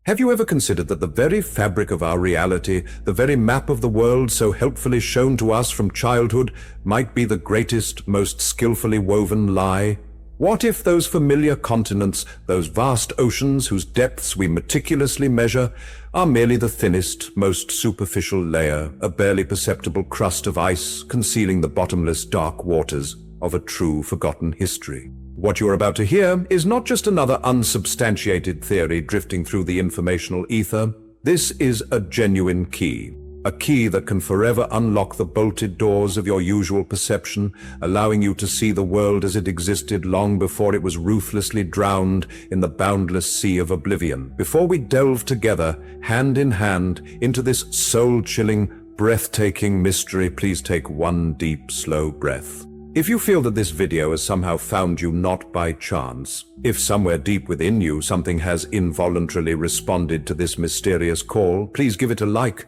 Have you ever considered that the very fabric of our reality, the very map of the world so helpfully shown to us from childhood, might be the greatest, most skillfully woven lie? What if those familiar continents, those vast oceans whose depths we meticulously measure, are merely the thinnest, most superficial layer, a barely perceptible crust of ice concealing the bottomless dark waters of a true forgotten history? What you are about to hear is not just another unsubstantiated theory drifting through the informational ether. This is a genuine key. A key that can forever unlock the bolted doors of your usual perception, allowing you to see the world as it existed long before it was ruthlessly drowned in the boundless sea of oblivion. Before we delve together, hand in hand, into this soul-chilling, breathtaking mystery, please take one deep, slow breath. If you feel that this video has somehow found you not by chance, if somewhere deep within you something has involuntarily responded to this mysterious call, please give it a like.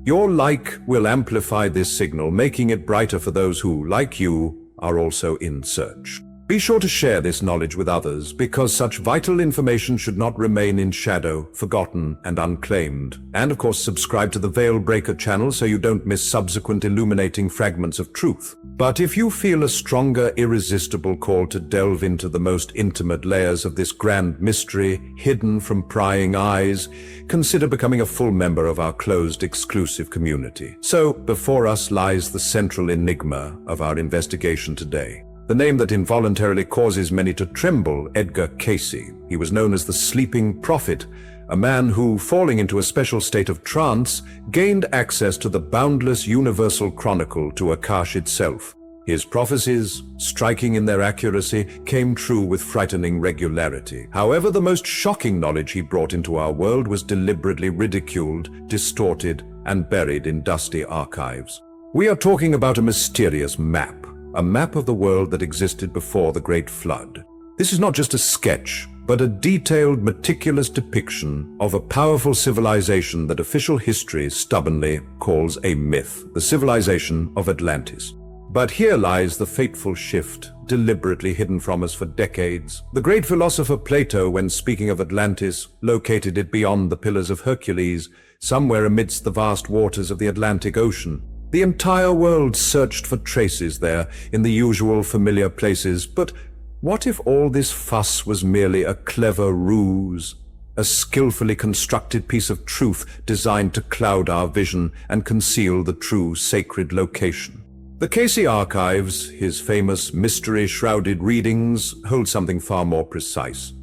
Your like will amplify this signal, making it brighter for those who, like you, are also in search. Be sure to share this knowledge with others, because such vital information should not remain in shadow, forgotten and unclaimed. And of course, subscribe to the Veil Breaker channel so you don't miss subsequent illuminating fragments of truth. But if you feel a stronger, irresistible call to delve into the most intimate layers of this grand mystery, hidden from prying eyes, consider becoming a full member of our closed, exclusive community. So, before us lies the central enigma of our investigation today. The name that involuntarily causes many to tremble, Edgar Cayce. He was known as the Sleeping Prophet, a man who, falling into a special state of trance, gained access to the boundless universal chronicle to Akash itself. His prophecies, striking in their accuracy, came true with frightening regularity. However, the most shocking knowledge he brought into our world was deliberately ridiculed, distorted, and buried in dusty archives. We are talking about a mysterious map. A map of the world that existed before the Great Flood. This is not just a sketch, but a detailed, meticulous depiction of a powerful civilization that official history stubbornly calls a myth, the civilization of Atlantis. But here lies the fateful shift, deliberately hidden from us for decades. The great philosopher Plato, when speaking of Atlantis, located it beyond the Pillars of Hercules, somewhere amidst the vast waters of the Atlantic Ocean. The entire world searched for traces there, in the usual familiar places, but what if all this fuss was merely a clever ruse, a skillfully constructed piece of truth designed to cloud our vision and conceal the true sacred location? The Cayce archives, his famous mystery-shrouded readings, hold something far more precise.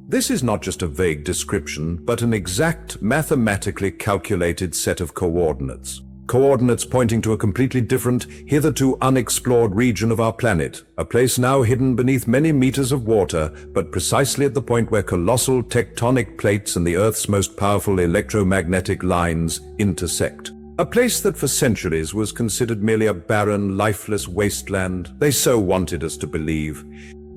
This is not just a vague description, but an exact, mathematically calculated set of coordinates. Coordinates pointing to a completely different, hitherto unexplored region of our planet, a place now hidden beneath many meters of water, but precisely at the point where colossal tectonic plates and the Earth's most powerful electromagnetic lines intersect. A place that for centuries was considered merely a barren, lifeless wasteland, they so wanted us to believe.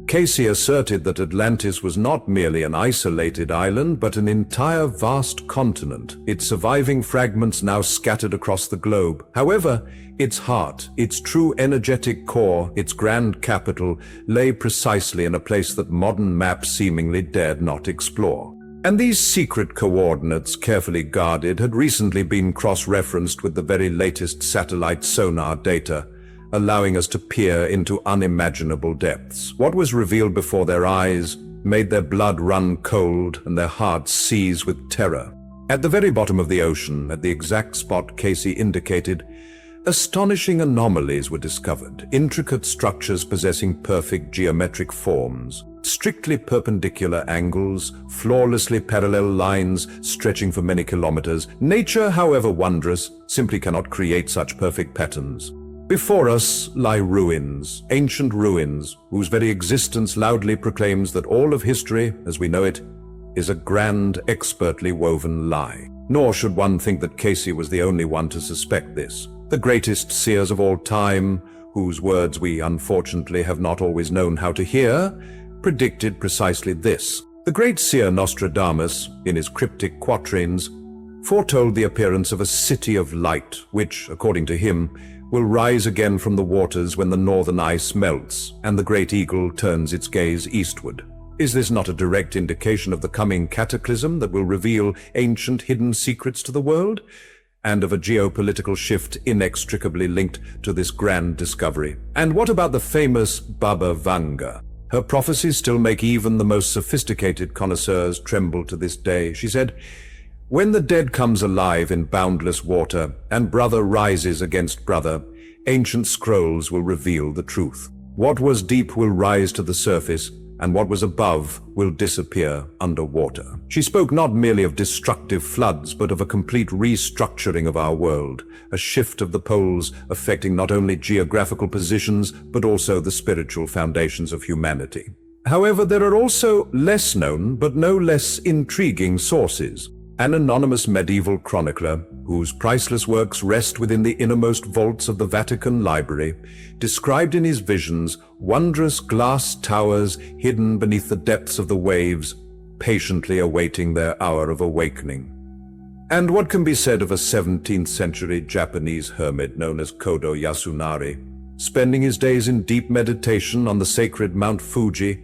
Cayce asserted that Atlantis was not merely an isolated island, but an entire vast continent, its surviving fragments now scattered across the globe. However, its heart, its true energetic core, its grand capital, lay precisely in a place that modern maps seemingly dared not explore. And these secret coordinates, carefully guarded, had recently been cross-referenced with the very latest satellite sonar data, allowing us to peer into unimaginable depths. What was revealed before their eyes made their blood run cold and their hearts seize with terror. At the very bottom of the ocean, at the exact spot Cayce indicated, astonishing anomalies were discovered, intricate structures possessing perfect geometric forms, strictly perpendicular angles, flawlessly parallel lines stretching for many kilometers. Nature, however wondrous, simply cannot create such perfect patterns. Before us lie ruins, ancient ruins, whose very existence loudly proclaims that all of history, as we know it, is a grand, expertly woven lie. Nor should one think that Cayce was the only one to suspect this. The greatest seers of all time, whose words we unfortunately have not always known how to hear, predicted precisely this. The great seer Nostradamus, in his cryptic quatrains, foretold the appearance of a city of light, which, according to him, will rise again from the waters when the northern ice melts and the great eagle turns its gaze eastward. Is this not a direct indication of the coming cataclysm that will reveal ancient hidden secrets to the world, and of a geopolitical shift inextricably linked to this grand discovery? And what about the famous Baba Vanga? Her prophecies still make even the most sophisticated connoisseurs tremble to this day. She said, "When the dead comes alive in boundless water, and brother rises against brother, ancient scrolls will reveal the truth. What was deep will rise to the surface, and what was above will disappear underwater." She spoke not merely of destructive floods, but of a complete restructuring of our world, a shift of the poles affecting not only geographical positions, but also the spiritual foundations of humanity. However, there are also less known, but no less intriguing sources. An anonymous medieval chronicler, whose priceless works rest within the innermost vaults of the Vatican Library, described in his visions wondrous glass towers hidden beneath the depths of the waves, patiently awaiting their hour of awakening. And what can be said of a 17th century Japanese hermit known as Kodo Yasunari? Spending his days in deep meditation on the sacred Mount Fuji,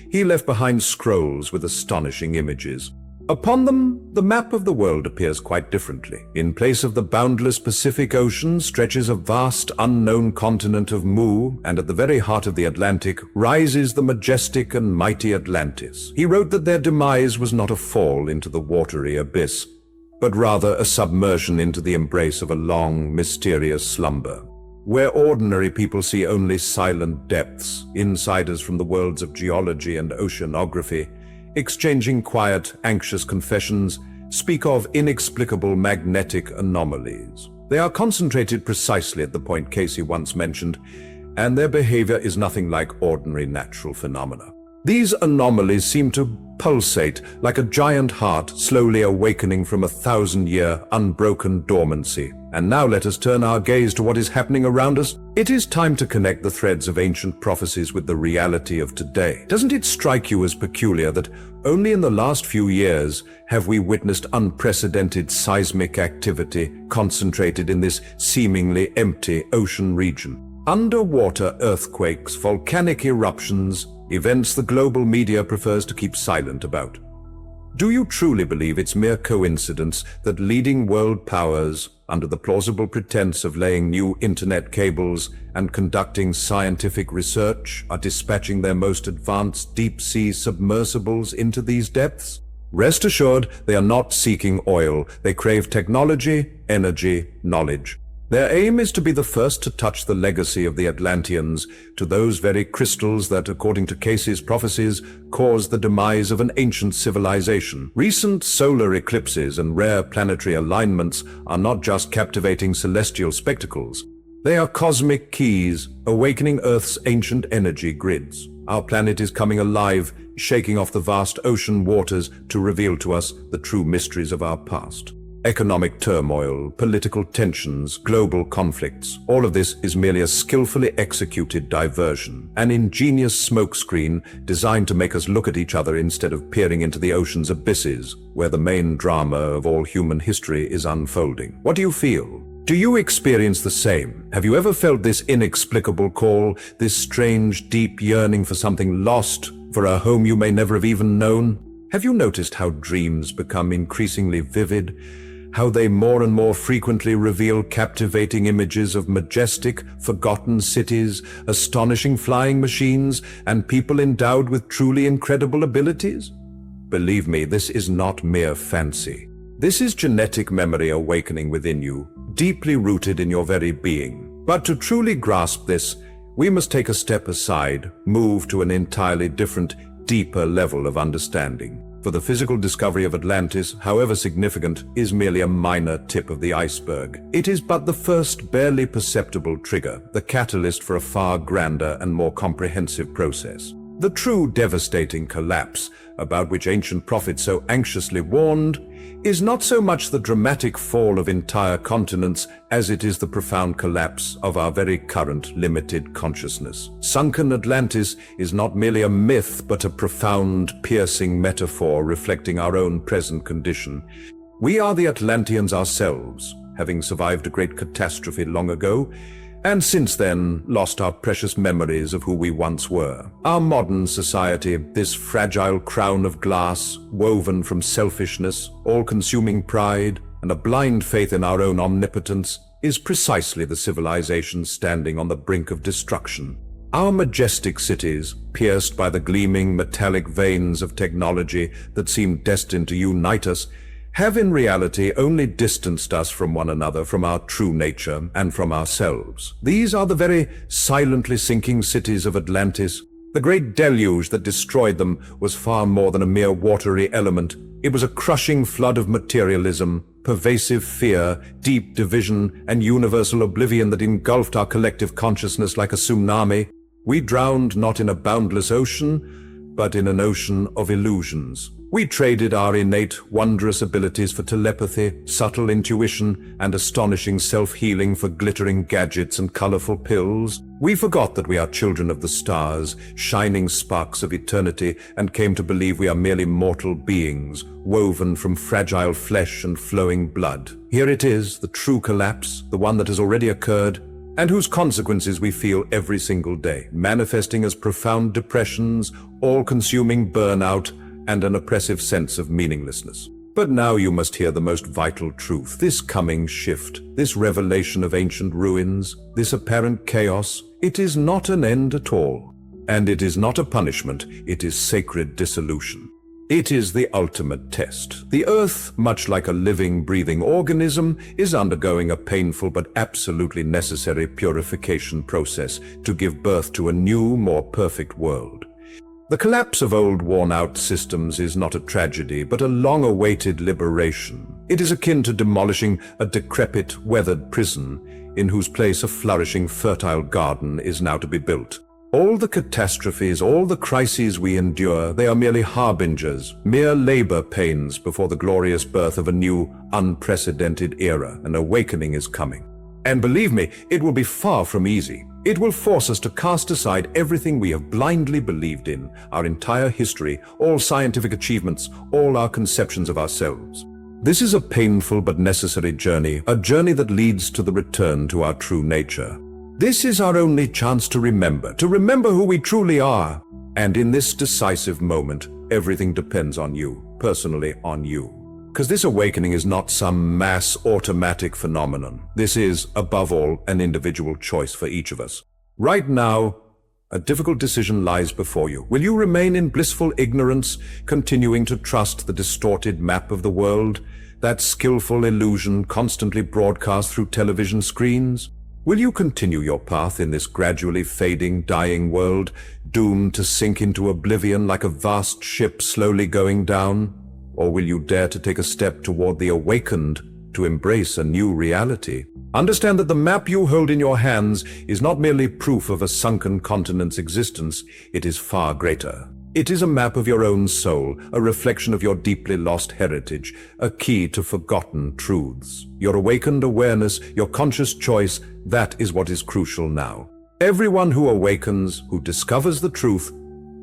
he left behind scrolls with astonishing images. Upon them, the map of the world appears quite differently. In place of the boundless Pacific Ocean stretches a vast unknown continent of Mu, and at the very heart of the Atlantic rises the majestic and mighty Atlantis. He wrote that their demise was not a fall into the watery abyss, but rather a submersion into the embrace of a long, mysterious slumber. Where ordinary people see only silent depths, insiders from the worlds of geology and oceanography, exchanging quiet, anxious confessions, speak of inexplicable magnetic anomalies. They are concentrated precisely at the point Cayce once mentioned, and their behavior is nothing like ordinary natural phenomena. These anomalies seem to pulsate like a giant heart slowly awakening from a 1,000-year unbroken dormancy. And now let us turn our gaze to what is happening around us. It is time to connect the threads of ancient prophecies with the reality of today. Doesn't it strike you as peculiar that only in the last few years have we witnessed unprecedented seismic activity concentrated in this seemingly empty ocean region? Underwater earthquakes, volcanic eruptions, events the global media prefers to keep silent about. Do you truly believe it's mere coincidence that leading world powers, under the plausible pretense of laying new internet cables and conducting scientific research, are dispatching their most advanced deep-sea submersibles into these depths? Rest assured, they are not seeking oil. They crave technology, energy, knowledge. Their aim is to be the first to touch the legacy of the Atlanteans to those very crystals that, according to Cayce's prophecies, caused the demise of an ancient civilization. Recent solar eclipses and rare planetary alignments are not just captivating celestial spectacles. They are cosmic keys, awakening Earth's ancient energy grids. Our planet is coming alive, shaking off the vast ocean waters to reveal to us the true mysteries of our past. Economic turmoil, political tensions, global conflicts, all of this is merely a skillfully executed diversion, an ingenious smokescreen designed to make us look at each other instead of peering into the ocean's abysses, where the main drama of all human history is unfolding. What do you feel? Do you experience the same? Have you ever felt this inexplicable call, this strange, deep yearning for something lost, for a home you may never have even known? Have you noticed how dreams become increasingly vivid? How they more and more frequently reveal captivating images of majestic, forgotten cities, astonishing flying machines, and people endowed with truly incredible abilities? Believe me, this is not mere fancy. This is genetic memory awakening within you, deeply rooted in your very being. But to truly grasp this, we must take a step aside, move to an entirely different, deeper level of understanding. For the physical discovery of Atlantis, however significant, is merely a minor tip of the iceberg. It is but the first barely perceptible trigger, the catalyst for a far grander and more comprehensive process. The true devastating collapse, about which ancient prophets so anxiously warned, is not so much the dramatic fall of entire continents as it is the profound collapse of our very current limited consciousness. Sunken Atlantis is not merely a myth, but a profound, piercing metaphor reflecting our own present condition. We are the Atlanteans ourselves, having survived a great catastrophe long ago, and since then lost our precious memories of who we once were. Our modern society, this fragile crown of glass, woven from selfishness, all-consuming pride, and a blind faith in our own omnipotence, is precisely the civilization standing on the brink of destruction. Our majestic cities, pierced by the gleaming metallic veins of technology that seem destined to unite us, have in reality only distanced us from one another, from our true nature, and from ourselves. These are the very silently sinking cities of Atlantis. The great deluge that destroyed them was far more than a mere watery element. It was a crushing flood of materialism, pervasive fear, deep division, and universal oblivion that engulfed our collective consciousness like a tsunami. We drowned not in a boundless ocean, but in an ocean of illusions. We traded our innate, wondrous abilities for telepathy, subtle intuition, and astonishing self-healing for glittering gadgets and colorful pills. We forgot that we are children of the stars, shining sparks of eternity, and came to believe we are merely mortal beings, woven from fragile flesh and flowing blood. Here it is, the true collapse, the one that has already occurred, and whose consequences we feel every single day, manifesting as profound depressions, all-consuming burnout, and an oppressive sense of meaninglessness. But now you must hear the most vital truth. This coming shift, this revelation of ancient ruins, this apparent chaos, it is not an end at all. And it is not a punishment, it is sacred dissolution. It is the ultimate test. The Earth, much like a living, breathing organism, is undergoing a painful but absolutely necessary purification process to give birth to a new, more perfect world. The collapse of old, worn-out systems is not a tragedy, but a long-awaited liberation. It is akin to demolishing a decrepit, weathered prison, in whose place a flourishing, fertile garden is now to be built. All the catastrophes, all the crises we endure, they are merely harbingers, mere labor pains before the glorious birth of a new, unprecedented era. An awakening is coming. And believe me, it will be far from easy. It will force us to cast aside everything we have blindly believed in, our entire history, all scientific achievements, all our conceptions of ourselves. This is a painful but necessary journey, a journey that leads to the return to our true nature. This is our only chance to remember who we truly are. And in this decisive moment, everything depends on you, personally on you. Because this awakening is not some mass automatic phenomenon. This is, above all, an individual choice for each of us. Right now, a difficult decision lies before you. Will you remain in blissful ignorance, continuing to trust the distorted map of the world, that skillful illusion constantly broadcast through television screens? Will you continue your path in this gradually fading, dying world, doomed to sink into oblivion like a vast ship slowly going down? Or will you dare to take a step toward the awakened, to embrace a new reality? Understand that the map you hold in your hands is not merely proof of a sunken continent's existence, it is far greater. It is a map of your own soul, a reflection of your deeply lost heritage, a key to forgotten truths. Your awakened awareness, your conscious choice, that is what is crucial now. Everyone who awakens, who discovers the truth,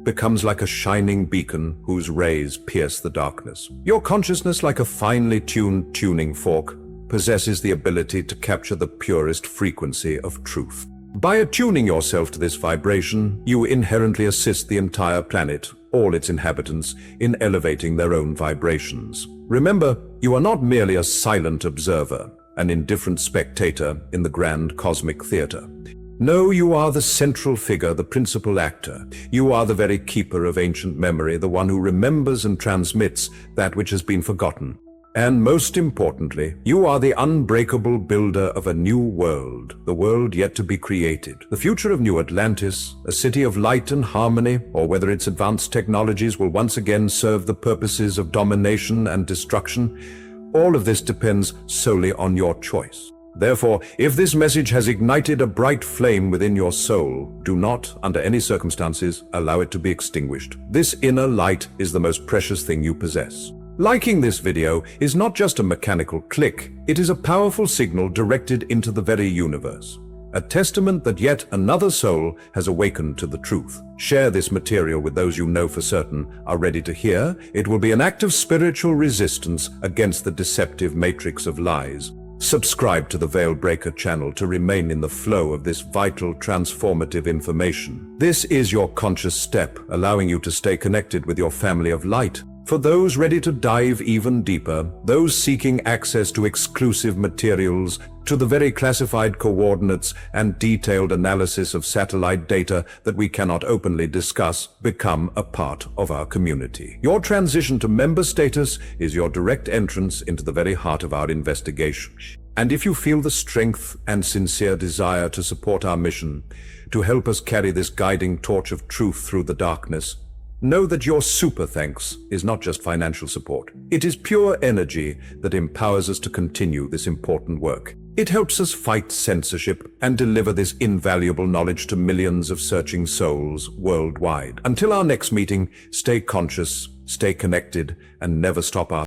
becomes like a shining beacon whose rays pierce the darkness. Your consciousness, like a finely tuned tuning fork, possesses the ability to capture the purest frequency of truth. By attuning yourself to this vibration, you inherently assist the entire planet, all its inhabitants, in elevating their own vibrations. Remember, you are not merely a silent observer, an indifferent spectator in the grand cosmic theater. No, you are the central figure, the principal actor. You are the very keeper of ancient memory, the one who remembers and transmits that which has been forgotten. And most importantly, you are the unbreakable builder of a new world, the world yet to be created. The future of New Atlantis, a city of light and harmony, or whether its advanced technologies will once again serve the purposes of domination and destruction, all of this depends solely on your choice. Therefore, if this message has ignited a bright flame within your soul, do not, under any circumstances, allow it to be extinguished. This inner light is the most precious thing you possess. Liking this video is not just a mechanical click, it is a powerful signal directed into the very universe. A testament that yet another soul has awakened to the truth. Share this material with those you know for certain are ready to hear. It will be an act of spiritual resistance against the deceptive matrix of lies. Subscribe to the Veil Breaker channel to remain in the flow of this vital, transformative information. This is your conscious step, allowing you to stay connected with your family of light. For those ready to dive even deeper, those seeking access to exclusive materials, to the very classified coordinates and detailed analysis of satellite data that we cannot openly discuss, become a part of our community. Your transition to member status is your direct entrance into the very heart of our investigation. And if you feel the strength and sincere desire to support our mission, to help us carry this guiding torch of truth through the darkness, know that your super thanks is not just financial support. It is pure energy that empowers us to continue this important work. It helps us fight censorship and deliver this invaluable knowledge to millions of searching souls worldwide. Until our next meeting, stay conscious, stay connected, and never stop our